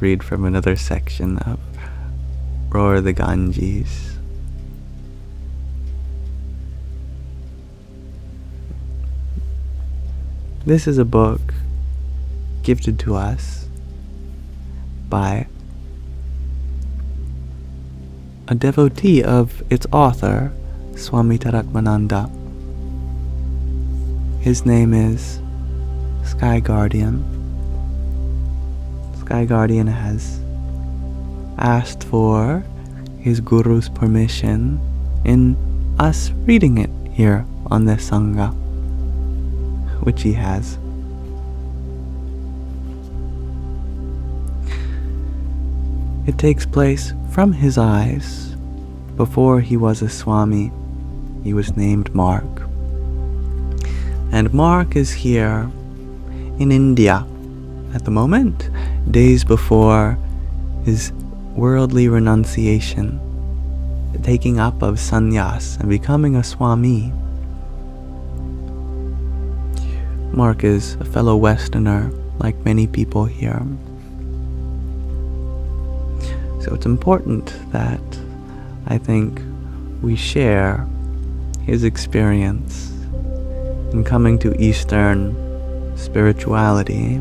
read from another section of Roar the Ganges. This is a book gifted to us by a devotee of its author, Swami Tadatmananda. His name is Sky Guardian. Sky Guardian has asked for his guru's permission in us reading it here on this Sangha, which he has. It takes place from his eyes. Before he was a Swami, he was named Mark. And Mark is here in India at the moment, days before his worldly renunciation, taking up of sannyas and becoming a Swami. Mark is a fellow Westerner, like many people here. So it's important that I think we share his experience in coming to Eastern spirituality.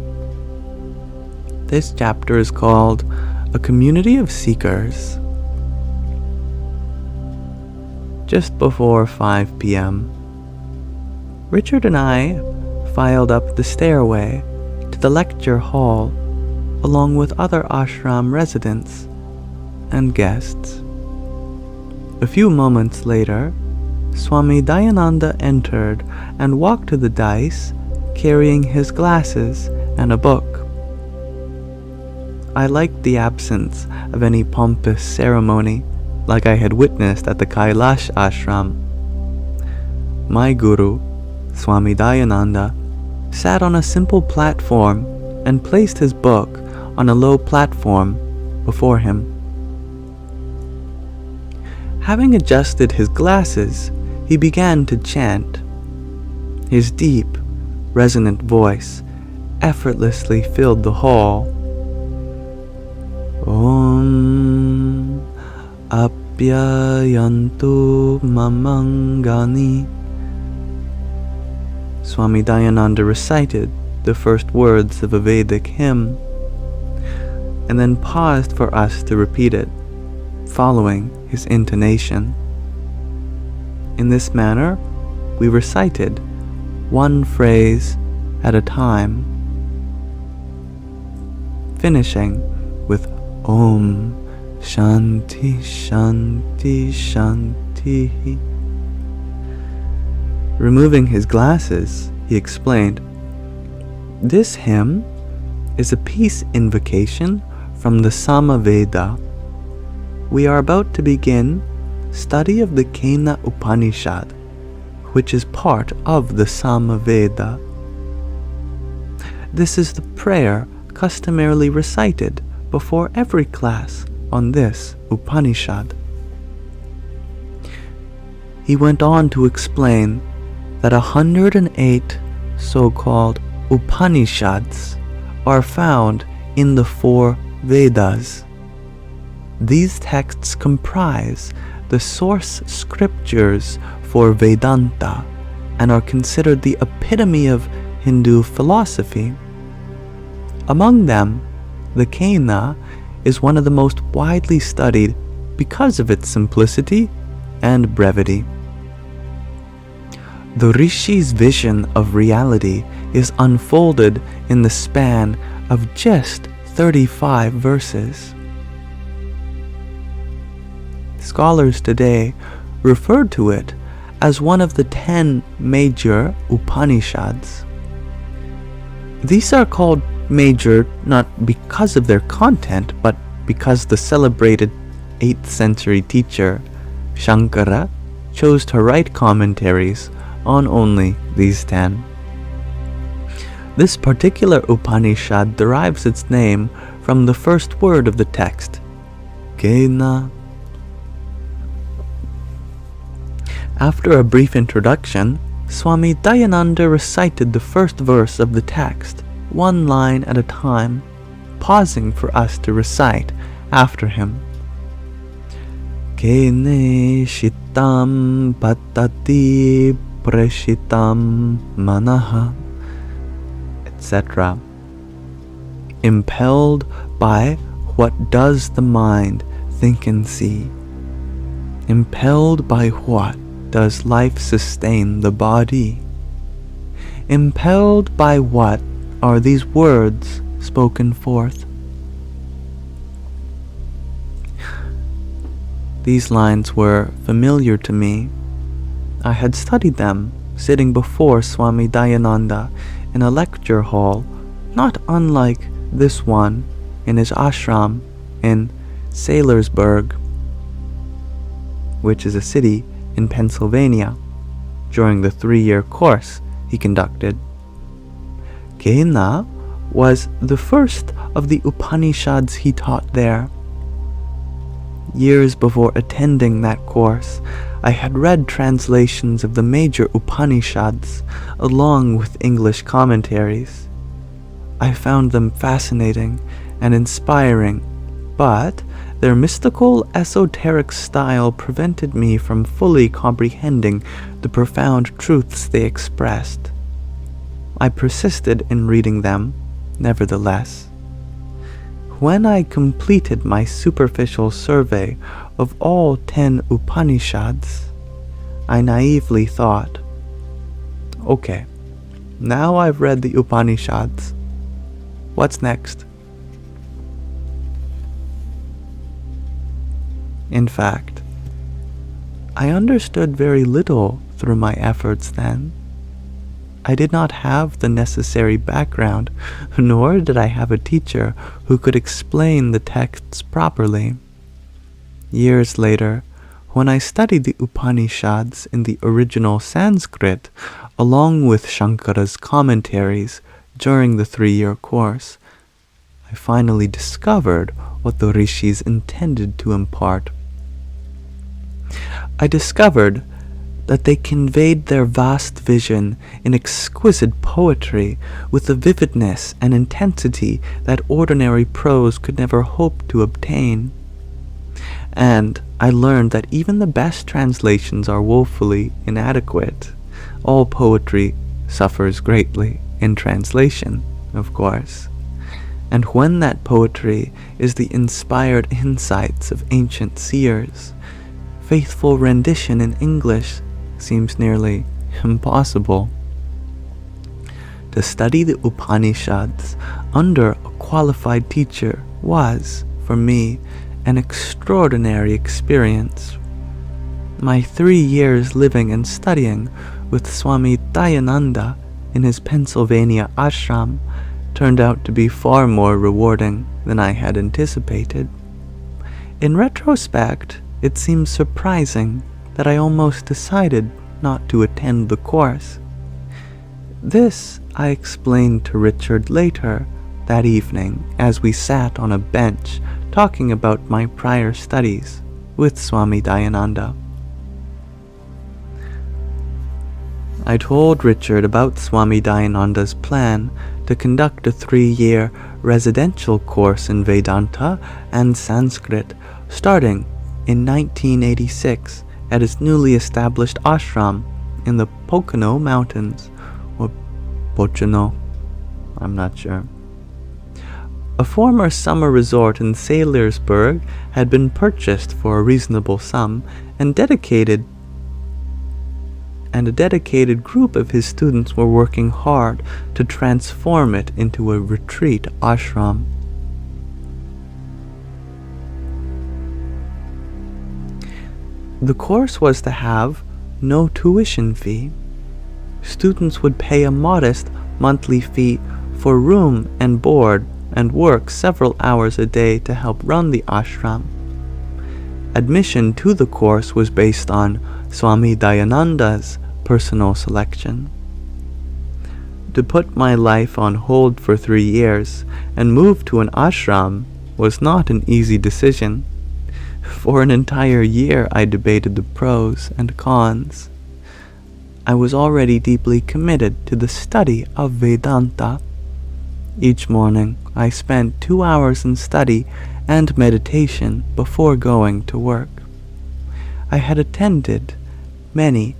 This chapter is called A Community of Seekers. Just before 5 p.m., Richard and I filed up the stairway to the lecture hall along with other ashram residents and guests. A few moments later, Swami Dayananda entered and walked to the dais carrying his glasses and a book. I liked the absence of any pompous ceremony like I had witnessed at the Kailash ashram. My guru, Swami Dayananda, sat on a simple platform and placed his book on a low platform before him. Having adjusted his glasses, he began to chant. His deep, resonant voice effortlessly filled the hall. Om Apyayantu Mamangani. Swami Dayananda recited the first words of a Vedic hymn, and then paused for us to repeat it, following his intonation. In this manner, we recited one phrase at a time, finishing with Om Shanti Shanti Shanti. Removing his glasses, he explained, "This hymn is a peace invocation from the Samaveda. We are about to begin study of the Kena Upanishad, which is part of the Samaveda. This is the prayer customarily recited before every class on this Upanishad." He went on to explain that 108 so-called Upanishads are found in the 4 Vedas. These texts comprise the source scriptures for Vedanta and are considered the epitome of Hindu philosophy. Among them, the Kena is one of the most widely studied because of its simplicity and brevity. The Rishi's vision of reality is unfolded in the span of just 35 verses. Scholars today refer to it as one of the 10 major Upanishads. These are called major not because of their content, but because the celebrated 8th century teacher Shankara chose to write commentaries on only these 10. This particular Upanishad derives its name from the first word of the text, Kena. After a brief introduction, Swami Dayananda recited the first verse of the text, one line at a time. pausing for us to recite after him. Kene shitam patati preshitam manaha, etc. Impelled by what does the mind think and see? Impelled by what does life sustain the body? Impelled by what are these words spoken forth? These lines were familiar to me. I had studied them sitting before Swami Dayananda in a lecture hall, not unlike this one in his ashram in Saylorsburg, which is a city in Pennsylvania, during the 3-year course he conducted. Kena was the first of the Upanishads he taught there. Years before attending that course, I had read translations of the major Upanishads along with English commentaries. I found them fascinating and inspiring, but their mystical, esoteric style prevented me from fully comprehending the profound truths they expressed. I persisted in reading them, nevertheless. When I completed my superficial survey of all 10 Upanishads, I naively thought, okay, now I've read the Upanishads. What's next? In fact, I understood very little through my efforts then. I did not have the necessary background, nor did I have a teacher who could explain the texts properly. Years later, when I studied the Upanishads in the original Sanskrit, along with Shankara's commentaries during the 3-year course, I finally discovered what the rishis intended to impart. I discovered that they conveyed their vast vision in exquisite poetry with a vividness and intensity that ordinary prose could never hope to obtain. And I learned that even the best translations are woefully inadequate. All poetry suffers greatly in translation, of course. And when that poetry is the inspired insights of ancient seers, faithful rendition in English seems nearly impossible. To study the Upanishads under a qualified teacher was, for me, an extraordinary experience. My 3 years living and studying with Swami Dayananda in his Pennsylvania ashram turned out to be far more rewarding than I had anticipated. In retrospect, it seems surprising that I almost decided not to attend the course. This I explained to Richard later that evening as we sat on a bench talking about my prior studies with Swami Dayananda. I told Richard about Swami Dayananda's plan to conduct a 3-year residential course in Vedanta and Sanskrit starting in 1986 at his newly established ashram in the Pocono Mountains, or Pocono, I'm not sure. A former summer resort in Saylorsburg had been purchased for a reasonable sum, and a dedicated group of his students were working hard to transform it into a retreat ashram. The course was to have no tuition fee. Students would pay a modest monthly fee for room and board and work several hours a day to help run the ashram. Admission to the course was based on Swami Dayananda's personal selection. To put my life on hold for 3 years and move to an ashram was not an easy decision. For an entire year I debated the pros and cons. I was already deeply committed to the study of Vedanta. Each morning I spent 2 hours in study and meditation before going to work. I had attended many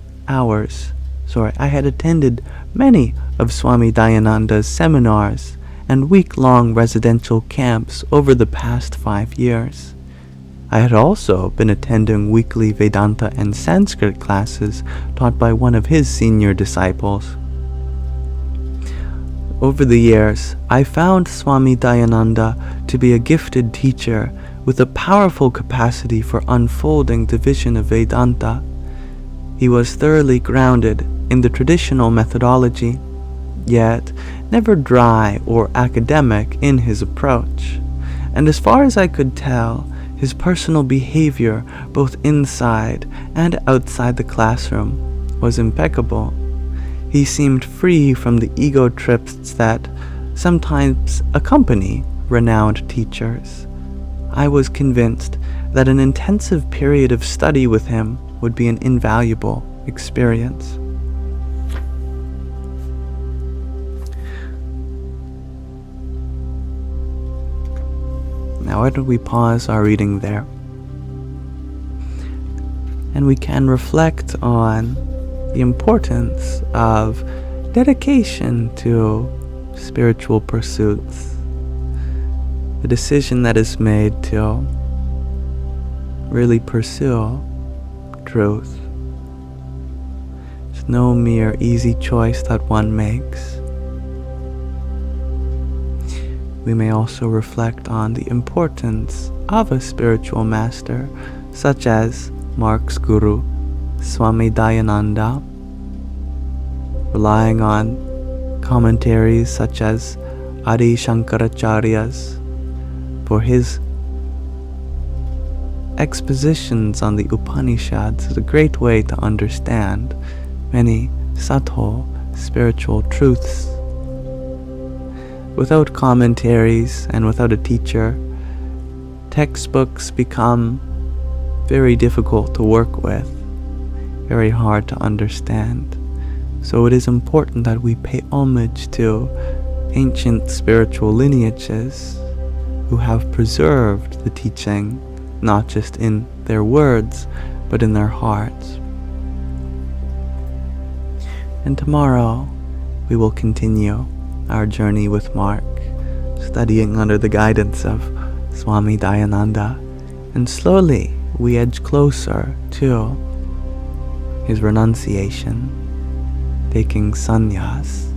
of Swami Dayananda's seminars and week-long residential camps over the past 5 years. I had also been attending weekly Vedanta and Sanskrit classes taught by one of his senior disciples. Over the years, I found Swami Dayananda to be a gifted teacher with a powerful capacity for unfolding the vision of Vedanta. He was thoroughly grounded in the traditional methodology, yet never dry or academic in his approach. And as far as I could tell, his personal behavior, both inside and outside the classroom, was impeccable. He seemed free from the ego trips that sometimes accompany renowned teachers. I was convinced that an intensive period of study with him would be an invaluable experience. Now, why don't we pause our reading there? And we can reflect on the importance of dedication to spiritual pursuits. The decision that is made to really pursue truth. It's no mere easy choice that one makes. We may also reflect on the importance of a spiritual master, such as Mark's guru, Swami Dayananda, relying on commentaries such as Adi Shankaracharya's for his expositions on the Upanishads is a great way to understand many subtle spiritual truths. Without commentaries and without a teacher, textbooks become very difficult to work with, very hard to understand. So it is important that we pay homage to ancient spiritual lineages who have preserved the teaching, not just in their words, but in their hearts. And tomorrow, we will continue our journey with Mark, studying under the guidance of Swami Dayananda, and slowly we edge closer to his renunciation, taking sannyas.